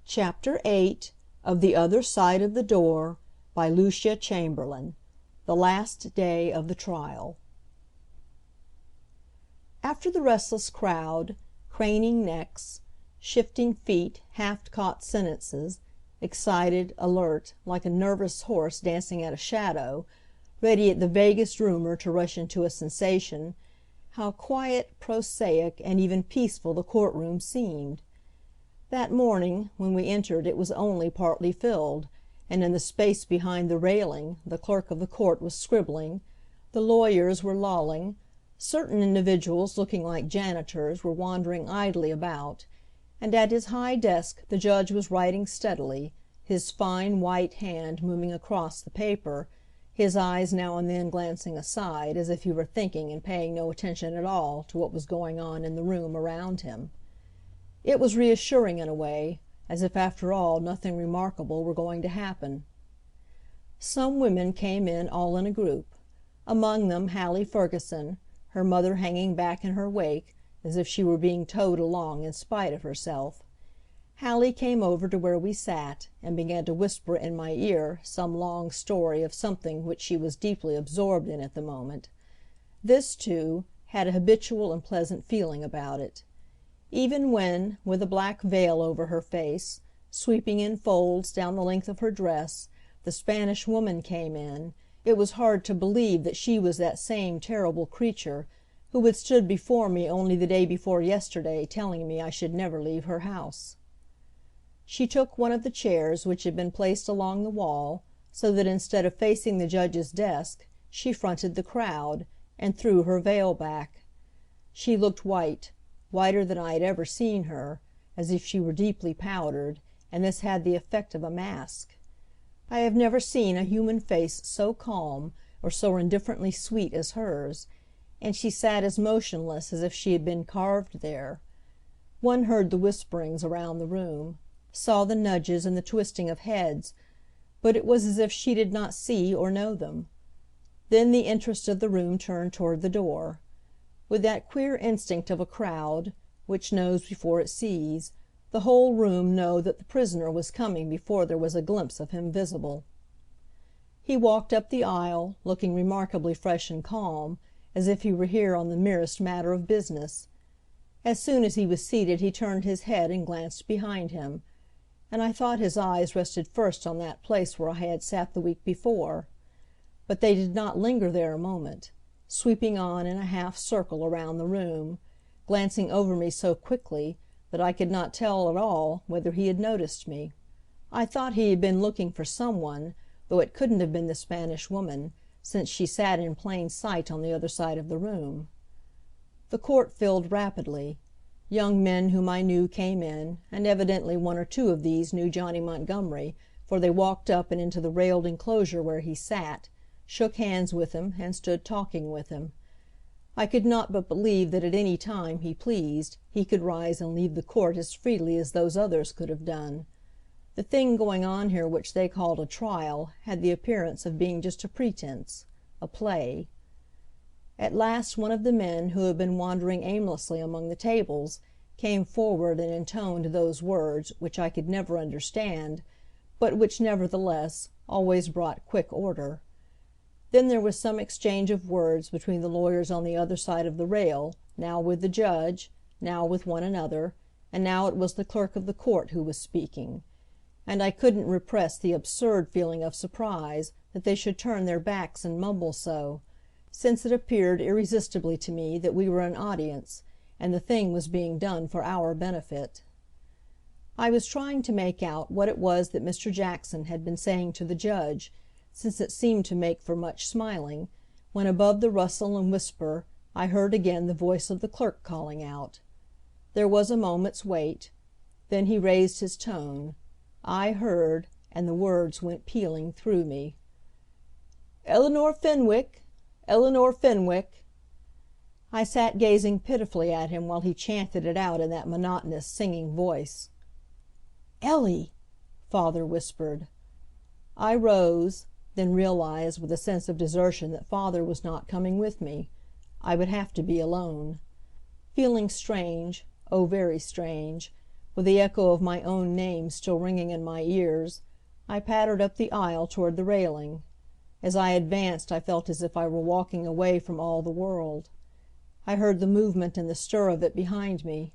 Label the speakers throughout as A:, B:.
A: Chapter 8 of The Other Side of the Door, by Lucia Chamberlain. The Last Day of the Trial. After the restless crowd, craning necks, shifting feet, half-caught sentences, excited, alert, like a nervous horse dancing at a shadow, ready at the vaguest rumor to rush into a sensation, how quiet, prosaic, and even peaceful the courtroom seemed! That morning, when we entered, it was only partly filled, and in the space behind the railing the clerk of the court was scribbling, the lawyers were lolling, certain individuals looking like janitors were wandering idly about, and at his high desk the judge was writing steadily, his fine white hand moving across the paper, his eyes now and then glancing aside as if he were thinking and paying no attention at all to what was going on in the room around him. It was reassuring in a way, as if after all nothing remarkable were going to happen. Some women came in all in a group. Among them Hallie Ferguson, her mother hanging back in her wake, as if she were being towed along in spite of herself. Hallie came over to where we sat, and began to whisper in my ear some long story of something which she was deeply absorbed in at the moment. This, too, had a habitual and pleasant feeling about it. Even when, with a black veil over her face, sweeping in folds down the length of her dress, the Spanish woman came in, it was hard to believe that she was that same terrible creature who had stood before me only the day before yesterday telling me I should never leave her house. She took one of the chairs which had been placed along the wall, so that instead of facing the judge's desk she fronted the crowd, and threw her veil back. She looked whiter than I had ever seen her, as if she were deeply powdered, and this had the effect of a mask. I have never seen a human face so calm or so indifferently sweet as hers, and she sat as motionless as if she had been carved there. One heard the whisperings around the room, saw the nudges and the twisting of heads, but it was as if she did not see or know them. Then the interest of the room turned toward the door. With that queer instinct of a crowd, which knows before it sees, the whole room knew that the prisoner was coming before there was a glimpse of him visible. He walked up the aisle, looking remarkably fresh and calm, as if he were here on the merest matter of business. As soon as he was seated he turned his head and glanced behind him, and I thought his eyes rested first on that place where I had sat the week before. But they did not linger there a moment, sweeping on in a half circle around the room, glancing over me so quickly that I could not tell at all whether he had noticed me. I thought he had been looking for someone, though it couldn't have been the Spanish woman, since she sat in plain sight on the other side of the room. The court filled rapidly. Young men whom I knew came in, and evidently one or two of these knew Johnny Montgomery, for they walked up and into the railed enclosure where he sat, shook hands with him, and stood talking with him. I could not but believe that at any time he pleased he could rise and leave the court as freely as those others could have done. The thing going on here which they called a trial had the appearance of being just a pretense, a play. At last one of the men who had been wandering aimlessly among the tables came forward and intoned those words which I could never understand, but which nevertheless always brought quick order. Then there was some exchange of words between the lawyers on the other side of the rail, now with the judge, now with one another, and now it was the clerk of the court who was speaking, and I couldn't repress the absurd feeling of surprise that they should turn their backs and mumble so, since it appeared irresistibly to me that we were an audience, and the thing was being done for our benefit. I was trying to make out what it was that Mr. Jackson had been saying to the judge, since it seemed to make for much smiling, when above the rustle and whisper I heard again the voice of the clerk calling out. There was a moment's wait. Then he raised his tone. I heard, and the words went pealing through me. "Eleanor Fenwick! Eleanor Fenwick!" I sat gazing pitifully at him while he chanted it out in that monotonous, singing voice. "Ellie!" father whispered. I rose, then realized with a sense of desertion that father was not coming with me. I would have to be alone. Feeling strange, oh, very strange, with the echo of my own name still ringing in my ears, I pattered up the aisle toward the railing. As I advanced I felt as if I were walking away from all the world. I heard the movement and the stir of it behind me.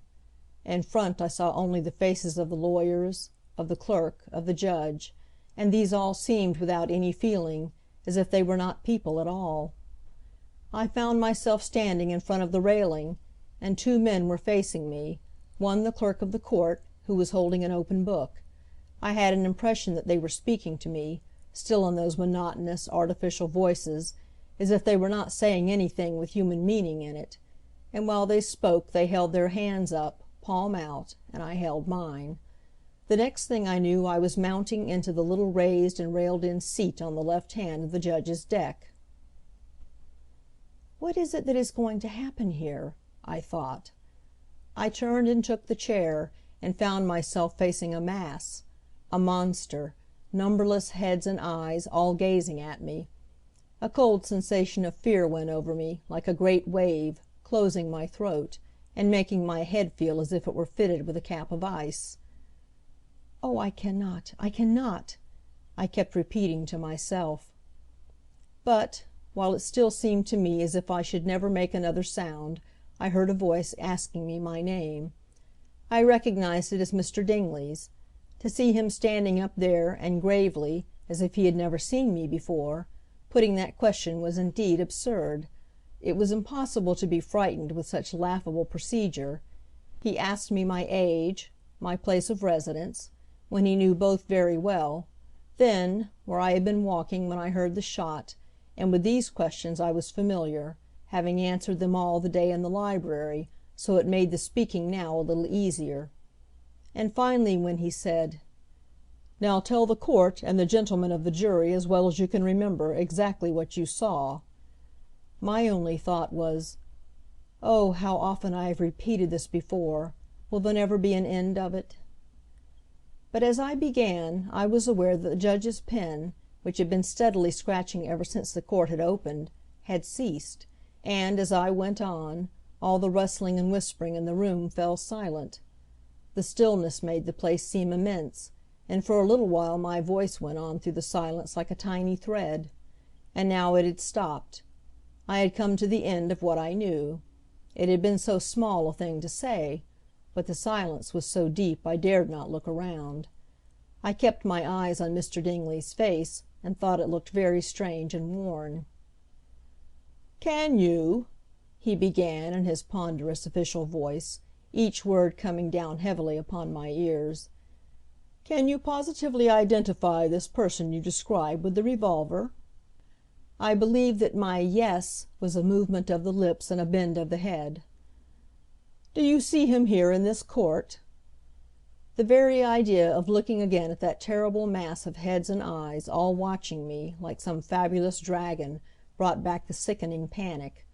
A: In front I saw only the faces of the lawyers, of the clerk, of the judge, and these all seemed without any feeling, as if they were not people at all. I found myself standing in front of the railing, and two men were facing me, one the clerk of the court, who was holding an open book. I had an impression that they were speaking to me, still in those monotonous, artificial voices, as if they were not saying anything with human meaning in it, and while they spoke they held their hands up, palm out, and I held mine. The next thing I knew I was mounting into the little raised and railed-in seat on the left hand of the judge's deck. "What is it that is going to happen here?" I thought. I turned and took the chair, and found myself facing a mass, a monster, numberless heads and eyes all gazing at me. A cold sensation of fear went over me, like a great wave, closing my throat, and making my head feel as if it were fitted with a cap of ice. "Oh, I cannot, I cannot!" I kept repeating to myself. But, while it still seemed to me as if I should never make another sound, I heard a voice asking me my name. I recognized it as Mr. Dingley's. To see him standing up there and gravely, as if he had never seen me before, putting that question was indeed absurd. It was impossible to be frightened with such laughable procedure. He asked me my age, my place of residence, when he knew both very well, then, where I had been walking when I heard the shot, and with these questions I was familiar, having answered them all the day in the library, so it made the speaking now a little easier. And finally when he said, "Now tell the court and the gentlemen of the jury as well as you can remember exactly what you saw," my only thought was, "Oh, how often I have repeated this before. Will there never be an end of it?" But as I began I was aware that the judge's pen, which had been steadily scratching ever since the court had opened, had ceased, and, as I went on, all the rustling and whispering in the room fell silent. The stillness made the place seem immense, and for a little while my voice went on through the silence like a tiny thread. And now it had stopped. I had come to the end of what I knew. It had been so small a thing to say, but the silence was so deep I dared not look around. I kept my eyes on Mr. Dingley's face, and thought it looked very strange and worn. "Can you," he began in his ponderous official voice, each word coming down heavily upon my ears, "can you positively identify this person you describe with the revolver?" I believe that my "yes" was a movement of the lips and a bend of the head. "Do you see him here in this court?" The very idea of looking again at that terrible mass of heads and eyes all watching me, like some fabulous dragon, brought back the sickening panic.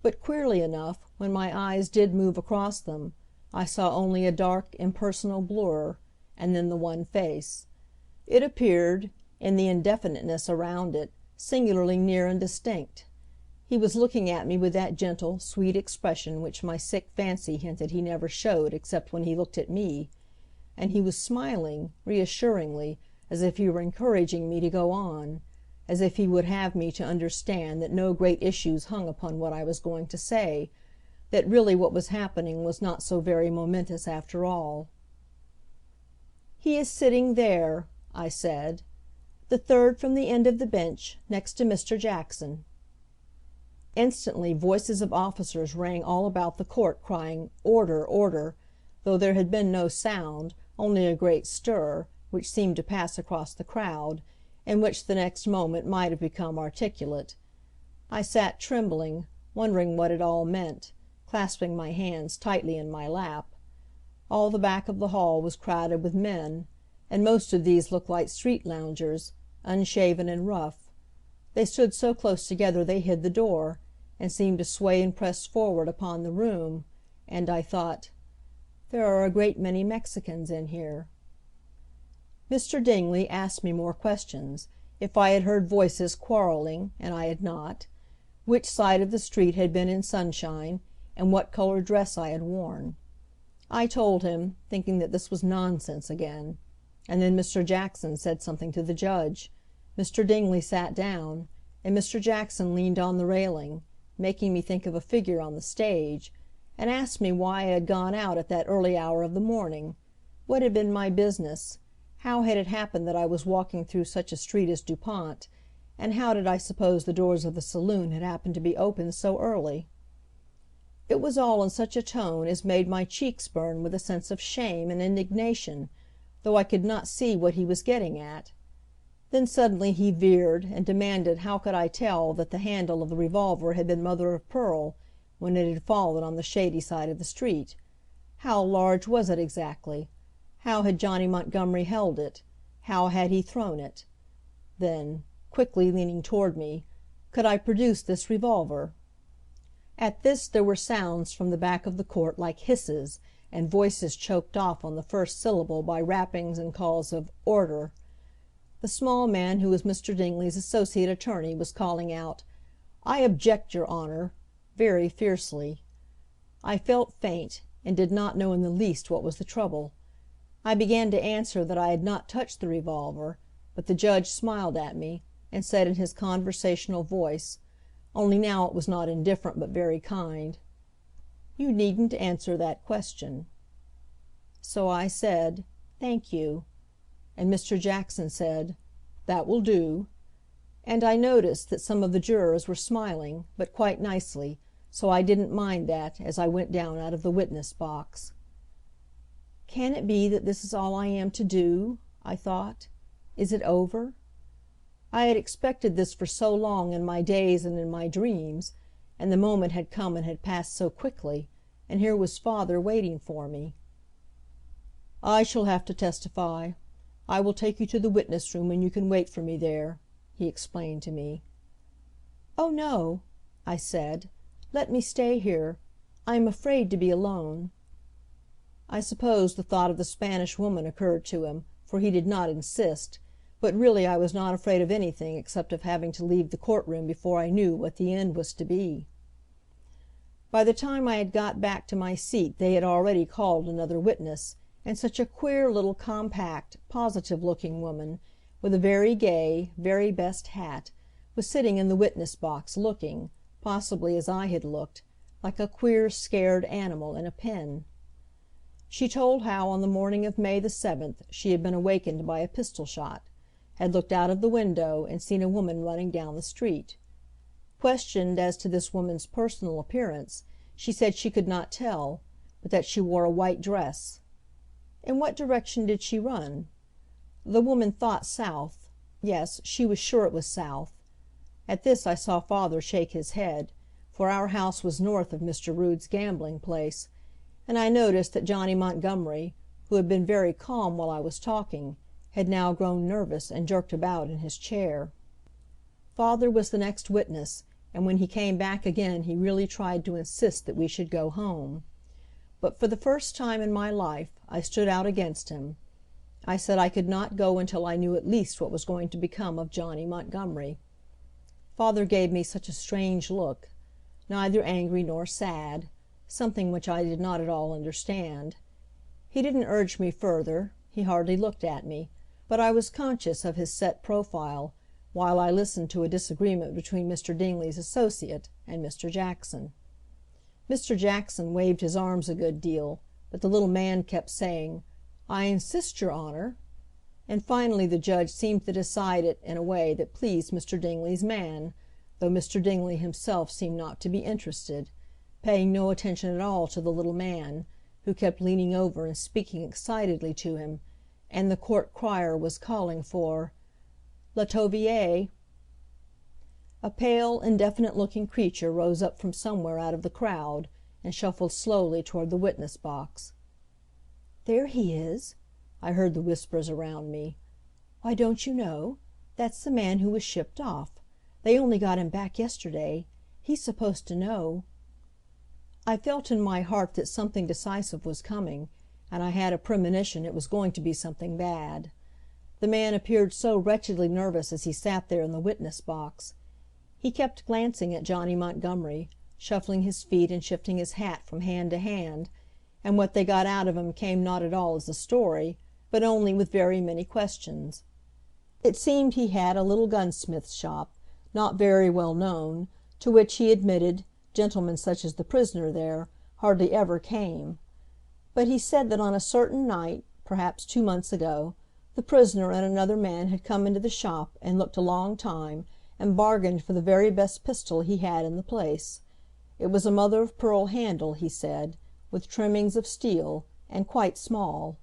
A: But queerly enough, when my eyes did move across them, I saw only a dark, impersonal blur, and then the one face. It appeared, in the indefiniteness around it, singularly near and distinct. He was looking at me with that gentle, sweet expression which my sick fancy hinted he never showed except when he looked at me, and he was smiling, reassuringly, as if he were encouraging me to go on, as if he would have me to understand that no great issues hung upon what I was going to say, that really what was happening was not so very momentous after all. "He is sitting there," I said, "the third from the end of the bench, next to Mr. Jackson." Instantly voices of officers rang all about the court crying, "Order, order," though there had been no sound, only a great stir, which seemed to pass across the crowd, and which the next moment might have become articulate. I sat trembling, wondering what it all meant, clasping my hands tightly in my lap. All the back of the hall was crowded with men, and most of these looked like street loungers, unshaven and rough. They stood so close together they hid the door, and seemed to sway and press forward upon the room, and I thought, "There are a great many Mexicans in here." Mr. Dingley asked me more questions, if I had heard voices quarreling, and I had not, which side of the street had been in sunshine, and what colored dress I had worn. I told him, thinking that this was nonsense again. And then Mr. Jackson said something to the judge. Mr. Dingley sat down, and Mr. Jackson leaned on the railing, making me think of a figure on the stage, and asked me why I had gone out at that early hour of the morning, what had been my business, how had it happened that I was walking through such a street as Dupont, and how did I suppose the doors of the saloon had happened to be opened so early? It was all in such a tone as made my cheeks burn with a sense of shame and indignation, though I could not see what he was getting at. Then suddenly he veered, and demanded how could I tell that the handle of the revolver had been mother of pearl when it had fallen on the shady side of the street? How large was it exactly? How had Johnny Montgomery held it? How had he thrown it? Then, quickly leaning toward me, could I produce this revolver? At this there were sounds from the back of the court like hisses, and voices choked off on the first syllable by rappings and calls of "Order!" The small man who was Mr. Dingley's associate attorney was calling out, "I object, your Honor," very fiercely. I felt faint, and did not know in the least what was the trouble. I began to answer that I had not touched the revolver, but the judge smiled at me, and said in his conversational voice, only now it was not indifferent but very kind, "You needn't answer that question." So I said, "Thank you." And Mr. Jackson said, "That will do." And I noticed that some of the jurors were smiling, but quite nicely, so I didn't mind that as I went down out of the witness box. "Can it be that this is all I am to do?" I thought. "Is it over?" I had expected this for so long in my days and in my dreams, and the moment had come and had passed so quickly, and here was father waiting for me. "I shall have to testify. I will take you to the witness room and you can wait for me there," he explained to me. "Oh, no," I said. "Let me stay here. I am afraid to be alone." I suppose the thought of the Spanish Woman occurred to him, for he did not insist, but really I was not afraid of anything except of having to leave the court room before I knew what the end was to be. By the time I had got back to my seat they had already called another witness, and such a queer little compact, positive looking woman, with a very gay, very best hat, was sitting in the witness box looking, possibly as I had looked, like a queer scared animal in a pen. She told how on the morning of May the 7th she had been awakened by a pistol shot, had looked out of the window and seen a woman running down the street. Questioned as to this woman's personal appearance, she said she could not tell, but that she wore a white dress. In what direction did she run? The woman thought south. Yes, she was sure it was south. At this I saw father shake his head, for our house was north of Mr. Rood's gambling place, and I noticed that Johnny Montgomery, who had been very calm while I was talking, had now grown nervous and jerked about in his chair. Father was the next witness, and when he came back again he really tried to insist that we should go home. But for the first time in my life I stood out against him. I said I could not go until I knew at least what was going to become of Johnny Montgomery. Father gave me such a strange look, neither angry nor sad, something which I did not at all understand. He didn't urge me further, he hardly looked at me, but I was conscious of his set profile, while I listened to a disagreement between Mr. Dingley's associate and Mr. Jackson. Mr. Jackson waved his arms a good deal, but the little man kept saying, "I insist, your Honor," and finally the judge seemed to decide it in a way that pleased Mr. Dingley's man, though Mr. Dingley himself seemed not to be interested, paying no attention at all to the little man, who kept leaning over and speaking excitedly to him, and the court crier was calling for "Latovier." A pale, indefinite-looking creature rose up from somewhere out of the crowd, and shuffled slowly toward the witness box. "There he is," I heard the whispers around me. "Why, don't you know? That's the man who was shipped off. They only got him back yesterday. He's supposed to know." I felt in my heart that something decisive was coming, and I had a premonition it was going to be something bad. The man appeared so wretchedly nervous as he sat there in the witness box. He kept glancing at Johnny Montgomery, shuffling his feet and shifting his hat from hand to hand, and what they got out of him came not at all as a story, but only with very many questions. It seemed he had a little gunsmith's shop, not very well known, to which, he admitted, gentlemen such as the prisoner there hardly ever came. But he said that on a certain night, perhaps 2 months ago, the prisoner and another man had come into the shop and looked a long time, and bargained for the very best pistol he had in the place. It was a mother of pearl handle, he said, with trimmings of steel, and quite small.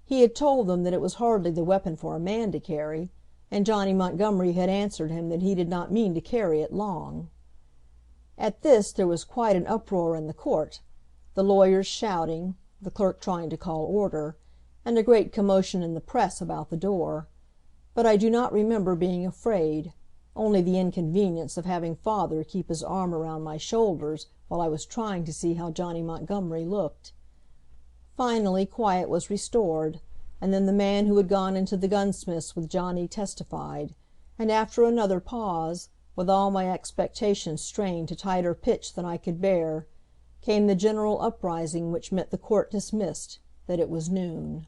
A: He had told them that it was hardly the weapon for a man to carry, and Johnny Montgomery had answered him that he did not mean to carry it long. At this there was quite an uproar in the court, the lawyers shouting, the clerk trying to call order, and a great commotion in the press about the door. But I do not remember being afraid, only the inconvenience of having father keep his arm around my shoulders while I was trying to see how Johnny Montgomery looked. Finally quiet was restored, and then the man who had gone into the gunsmith's with Johnny testified, and after another pause, with all my expectations strained to tighter pitch than I could bear, came the general uprising which meant the court dismissed, that it was noon.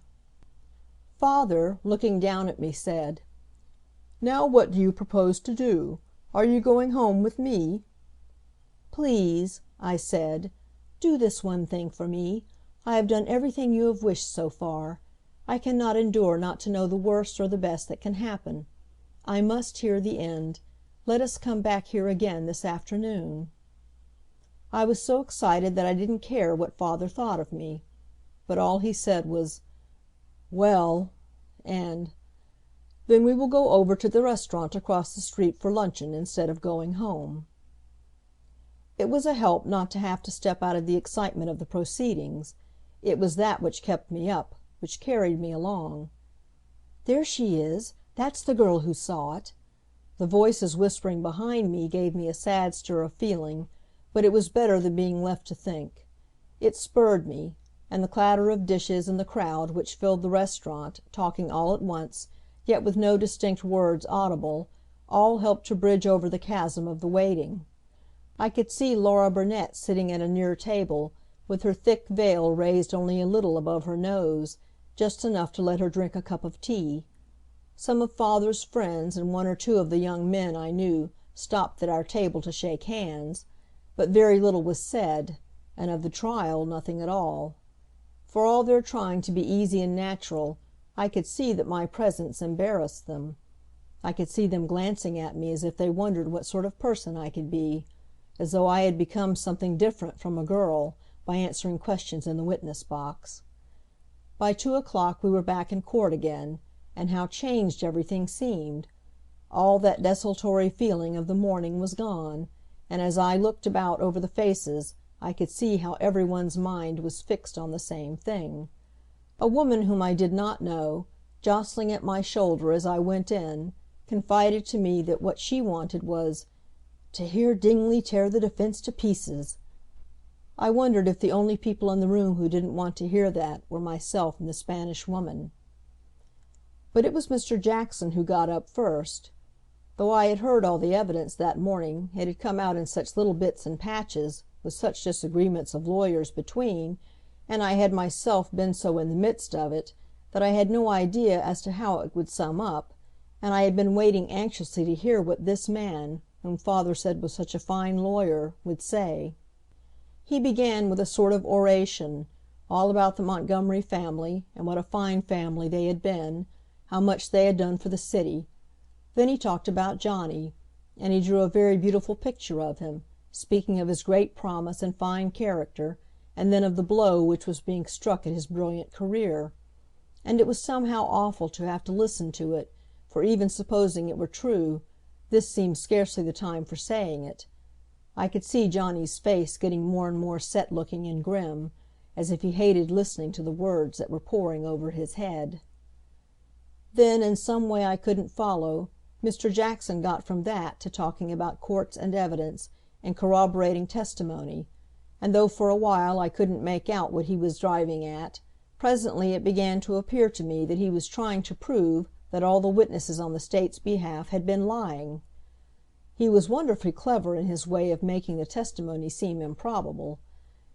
A: Father, looking down at me, said, "Now what do you propose to do? Are you going home with me?" "Please," I said, "do this one thing for me. I have done everything you have wished so far. I cannot endure not to know the worst or the best that can happen. I must hear the end. Let us come back here again this afternoon." I was so excited that I didn't care what father thought of me. But all he said was, "Well," and, "Then we will go over to the restaurant across the street for luncheon instead of going home." It was a help not to have to step out of the excitement of the proceedings. It was that which kept me up, which carried me along. "There she is. That's the girl who saw it." The voices whispering behind me gave me a sad stir of feeling, but it was better than being left to think. It spurred me, and the clatter of dishes and the crowd which filled the restaurant, talking all at once, yet with no distinct words audible, all helped to bridge over the chasm of the waiting. I could see Laura Burnet sitting at a near table, with her thick veil raised only a little above her nose, just enough to let her drink a cup of tea. Some of father's friends and one or two of the young men I knew stopped at our table to shake hands, but very little was said, and of the trial nothing at all. For all their trying to be easy and natural, I could see that my presence embarrassed them. I could see them glancing at me as if they wondered what sort of person I could be, as though I had become something different from a girl by answering questions in the witness box. By 2:00 we were back in court again, and how changed everything seemed! All that desultory feeling of the morning was gone, and as I looked about over the faces I could see how every one's mind was fixed on the same thing. A woman whom I did not know, jostling at my shoulder as I went in, confided to me that what she wanted was "to hear Dingley tear the defense to pieces." I wondered if the only people in the room who didn't want to hear that were myself and the Spanish Woman. But it was Mr. Jackson who got up first. Though I had heard all the evidence that morning, it had come out in such little bits and patches, with such disagreements of lawyers between, and I had myself been so in the midst of it, that I had no idea as to how it would sum up, and I had been waiting anxiously to hear what this man, whom father said was such a fine lawyer, would say. He began with a sort of oration, all about the Montgomery family, and what a fine family they had been, how much they had done for the city. Then he talked about Johnny, and he drew a very beautiful picture of him, speaking of his great promise and fine character, and then of the blow which was being struck at his brilliant career. And it was somehow awful to have to listen to it, for even supposing it were true, this seemed scarcely the time for saying it. I could see Johnny's face getting more and more set-looking and grim, as if he hated listening to the words that were pouring over his head. Then, in some way I couldn't follow, Mr. Jackson got from that to talking about courts and evidence, and corroborating testimony, and though for a while I couldn't make out what he was driving at, presently it began to appear to me that he was trying to prove that all the witnesses on the state's behalf had been lying. He was wonderfully clever in his way of making the testimony seem improbable.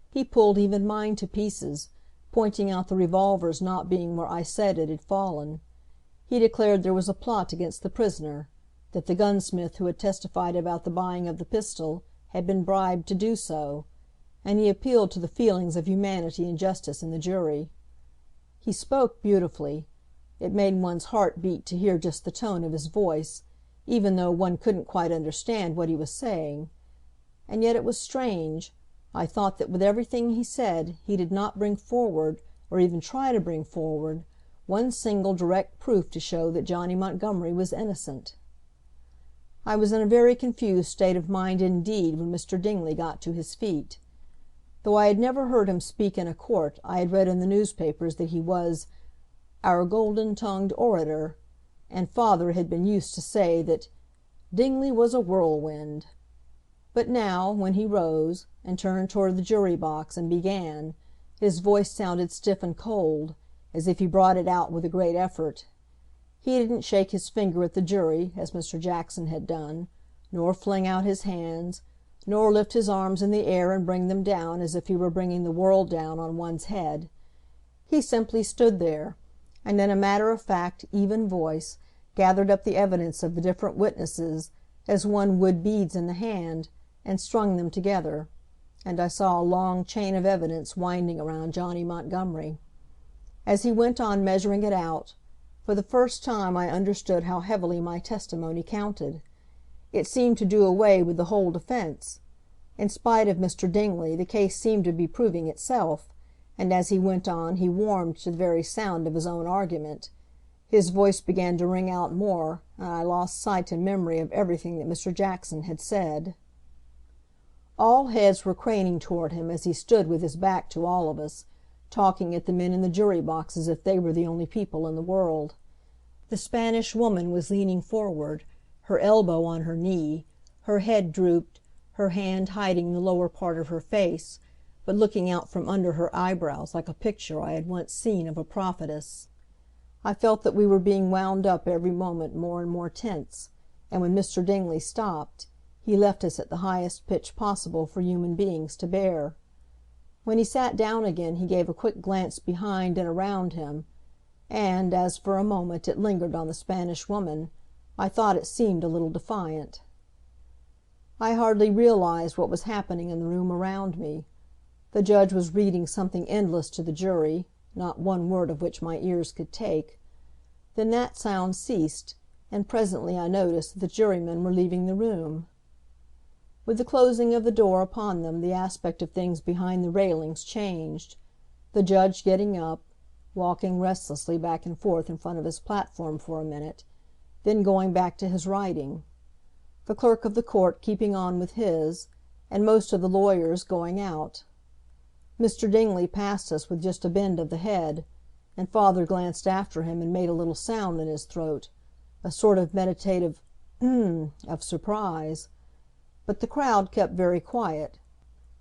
A: He pulled even mine to pieces, pointing out the revolver's not being where I said it had fallen. He declared there was a plot against the prisoner, that the gunsmith who had testified about the buying of the pistol had been bribed to do so, and he appealed to the feelings of humanity and justice in the jury. He spoke beautifully. It made one's heart beat to hear just the tone of his voice, even though one couldn't quite understand what he was saying. And yet it was strange. I thought that with everything he said he did not bring forward, or even try to bring forward, one single direct proof to show that Johnny Montgomery was innocent. I was in a very confused state of mind indeed when Mr. Dingley got to his feet. Though I had never heard him speak in a court, I had read in the newspapers that he was "our golden-tongued orator," and father had been used to say that "Dingley was a whirlwind." But now, when he rose, and turned toward the jury box and began, his voice sounded stiff and cold, as if he brought it out with a great effort. He didn't shake his finger at the jury, as Mr. Jackson had done, nor fling out his hands, nor lift his arms in the air and bring them down as if he were bringing the world down on one's head. He simply stood there, and in a matter-of-fact, even voice, gathered up the evidence of the different witnesses, as one would beads in the hand, and strung them together, and I saw a long chain of evidence winding around Johnny Montgomery. As he went on measuring it out, for the first time I understood how heavily my testimony counted. It seemed to do away with the whole defense. In spite of Mr. Dingley, the case seemed to be proving itself, and as he went on he warmed to the very sound of his own argument. His voice began to ring out more, and I lost sight and memory of everything that Mr. Jackson had said. All heads were craning toward him as he stood with his back to all of us, talking at the men in the jury box as if they were the only people in the world. The Spanish woman was leaning forward, her elbow on her knee, her head drooped, her hand hiding the lower part of her face, but looking out from under her eyebrows like a picture I had once seen of a prophetess. I felt that we were being wound up every moment more and more tense, and when Mr. Dingley stopped, he left us at the highest pitch possible for human beings to bear. When he sat down again he gave a quick glance behind and around him, and, as for a moment it lingered on the Spanish woman, I thought it seemed a little defiant. I hardly realized what was happening in the room around me. The judge was reading something endless to the jury, not one word of which my ears could take. Then that sound ceased, and presently I noticed that the jurymen were leaving the room. With the closing of the door upon them the aspect of things behind the railings changed, the judge getting up, walking restlessly back and forth in front of his platform for a minute, then going back to his writing, the clerk of the court keeping on with his, and most of the lawyers going out. Mr. Dingley passed us with just a bend of the head, and father glanced after him and made a little sound in his throat, a sort of meditative of surprise. But the crowd kept very quiet.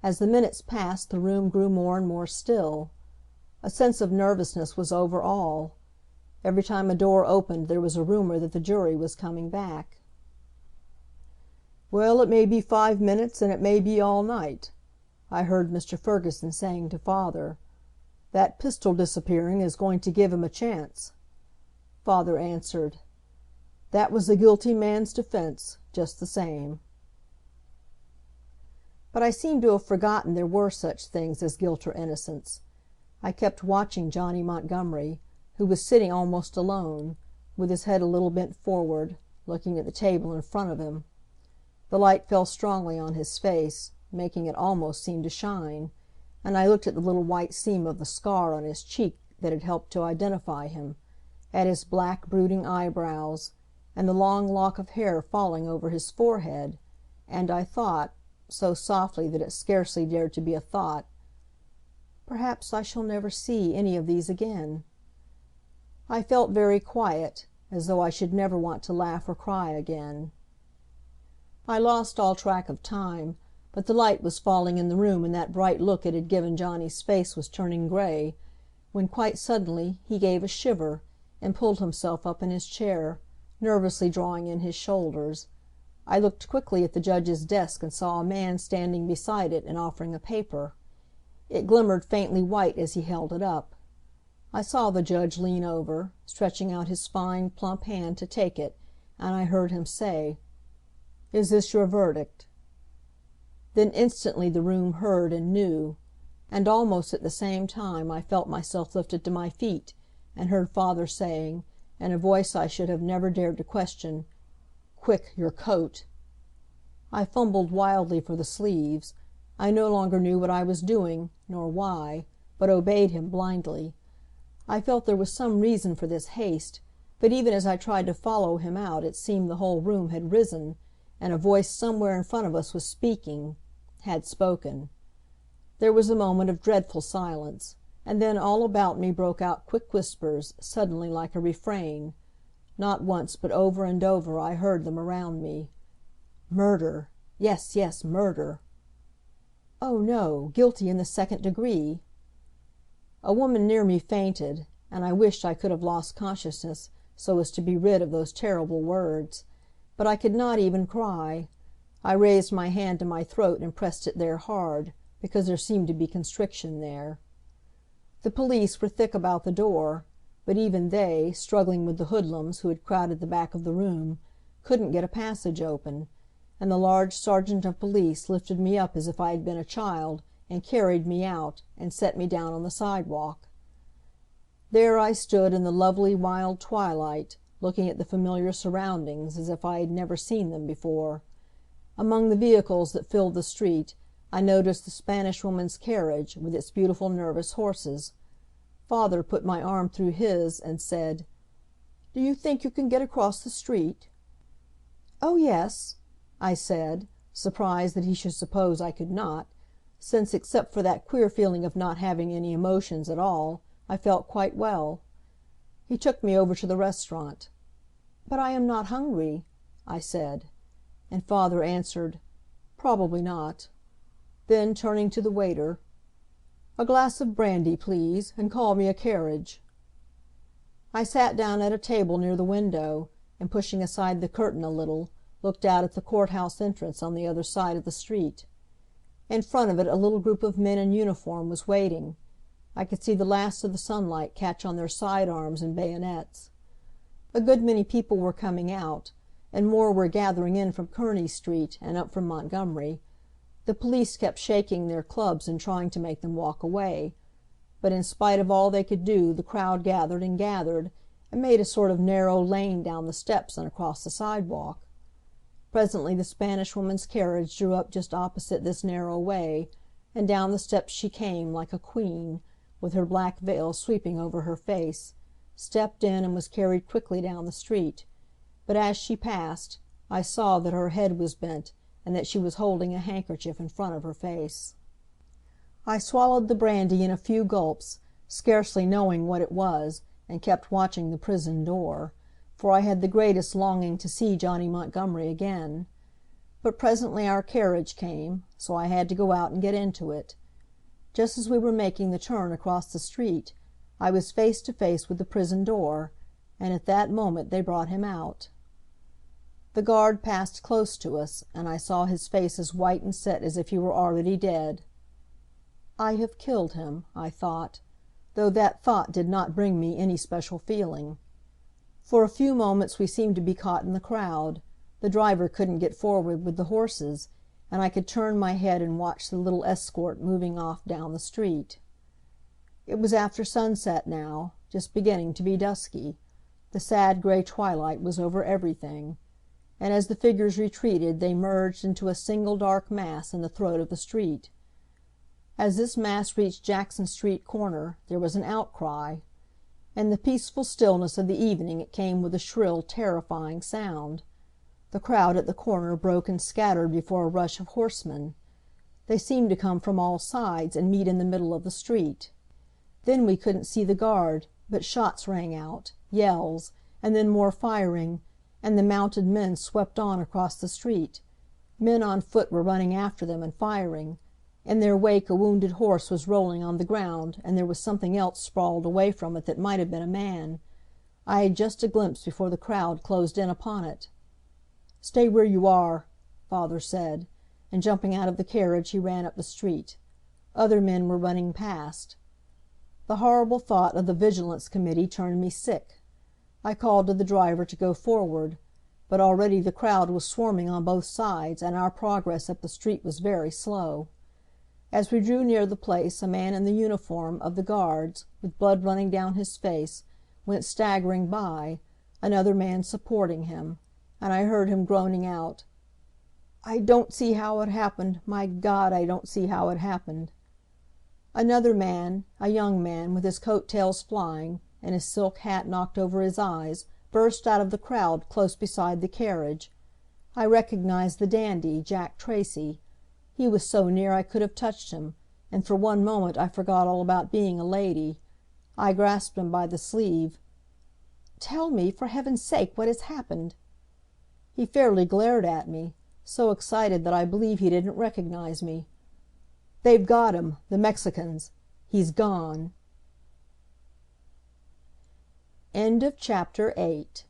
A: As the minutes passed the room grew more and more still. A sense of nervousness was over all. Every time a door opened there was a rumor that the jury was coming back. "Well, it may be 5 minutes and it may be all night," I heard Mr. Ferguson saying to father. "That pistol disappearing is going to give him a chance." Father answered, "That was the guilty man's defense, just the same." But I seemed to have forgotten there were such things as guilt or innocence. I kept watching Johnny Montgomery, who was sitting almost alone, with his head a little bent forward, looking at the table in front of him. The light fell strongly on his face, making it almost seem to shine, and I looked at the little white seam of the scar on his cheek that had helped to identify him, at his black, brooding eyebrows, and the long lock of hair falling over his forehead, and I thought, so softly that it scarcely dared to be a thought, "Perhaps I shall never see any of these again." I felt very quiet, as though I should never want to laugh or cry again. I lost all track of time, but the light was falling in the room and that bright look it had given Johnny's face was turning gray, when quite suddenly he gave a shiver, and pulled himself up in his chair, nervously drawing in his shoulders. I looked quickly at the judge's desk and saw a man standing beside it and offering a paper. It glimmered faintly white as he held it up. I saw the judge lean over, stretching out his fine, plump hand to take it, and I heard him say, "Is this your verdict?" Then instantly the room heard and knew, and almost at the same time I felt myself lifted to my feet, and heard father saying, in a voice I should have never dared to question, "Quick, your coat!" I fumbled wildly for the sleeves. I no longer knew what I was doing, nor why, but obeyed him blindly. I felt there was some reason for this haste, but even as I tried to follow him out it seemed the whole room had risen, and a voice somewhere in front of us was speaking, had spoken. There was a moment of dreadful silence, and then all about me broke out quick whispers, suddenly like a refrain. Not once, but over and over I heard them around me. "Murder! Yes, yes, murder!" "Oh, no, guilty in the second degree!" A woman near me fainted, and I wished I could have lost consciousness, so as to be rid of those terrible words. But I could not even cry. I raised my hand to my throat and pressed it there hard, because there seemed to be constriction there. The police were thick about the door, but even they, struggling with the hoodlums who had crowded the back of the room, couldn't get a passage open, and the large sergeant of police lifted me up as if I had been a child, and carried me out, and set me down on the sidewalk. There I stood in the lovely, wild twilight, looking at the familiar surroundings as if I had never seen them before. Among the vehicles that filled the street I noticed the Spanish Woman's carriage, with its beautiful nervous horses. Father put my arm through his, and said, "Do you think you can get across the street?" "Oh, yes," I said, surprised that he should suppose I could not, since, except for that queer feeling of not having any emotions at all, I felt quite well. He took me over to the restaurant. "But I am not hungry," I said. And father answered, "Probably not." Then, turning to the waiter, "A glass of brandy, please, and call me a carriage." I sat down at a table near the window, and pushing aside the curtain a little, looked out at the courthouse entrance on the other side of the street. In front of it a little group of men in uniform was waiting. I could see the last of the sunlight catch on their side arms and bayonets. A good many people were coming out, and more were gathering in from Kearney Street and up from Montgomery. The police kept shaking their clubs and trying to make them walk away, but in spite of all they could do the crowd gathered and gathered, and made a sort of narrow lane down the steps and across the sidewalk. Presently the Spanish Woman's carriage drew up just opposite this narrow way, and down the steps she came, like a queen, with her black veil sweeping over her face, stepped in and was carried quickly down the street. But as she passed, I saw that her head was bent, and that she was holding a handkerchief in front of her face. I swallowed the brandy in a few gulps, scarcely knowing what it was, and kept watching the prison door, for I had the greatest longing to see Johnny Montgomery again. But presently our carriage came, so I had to go out and get into it. Just as we were making the turn across the street, I was face to face with the prison door, and at that moment they brought him out. The guard passed close to us, and I saw his face as white and set as if he were already dead. I have killed him, I thought, though that thought did not bring me any special feeling. For a few moments we seemed to be caught in the crowd. The driver couldn't get forward with the horses, and I could turn my head and watch the little escort moving off down the street. It was after sunset now, just beginning to be dusky. The sad gray twilight was over everything, and as the figures retreated they merged into a single dark mass in the throat of the street. As this mass reached Jackson Street corner there was an outcry. In the peaceful stillness of the evening it came with a shrill, terrifying sound. The crowd at the corner broke and scattered before a rush of horsemen. They seemed to come from all sides and meet in the middle of the street. Then we couldn't see the guard, but shots rang out, yells, and then more firing, and the mounted men swept on across the street. Men on foot were running after them and firing. In their wake a wounded horse was rolling on the ground, and there was something else sprawled away from it that might have been a man. I had just a glimpse before the crowd closed in upon it. "Stay where you are," father said, and jumping out of the carriage he ran up the street. Other men were running past. The horrible thought of the Vigilance Committee turned me sick. I called to the driver to go forward, but already the crowd was swarming on both sides, and our progress up the street was very slow. As we drew near the place a man in the uniform of the Guards, with blood running down his face, went staggering by, another man supporting him, and I heard him groaning out, "I don't see how it happened. My God, I don't see how it happened." Another man, a young man, with his coat tails flying, and his silk hat knocked over his eyes, burst out of the crowd close beside the carriage. I recognized the dandy, Jack Tracy. He was so near I could have touched him, and for one moment I forgot all about being a lady. I grasped him by the sleeve. "Tell me, for heaven's sake, what has happened?" He fairly glared at me, so excited that I believe he didn't recognize me. "They've got him, the Mexicans. He's gone." Chapter 8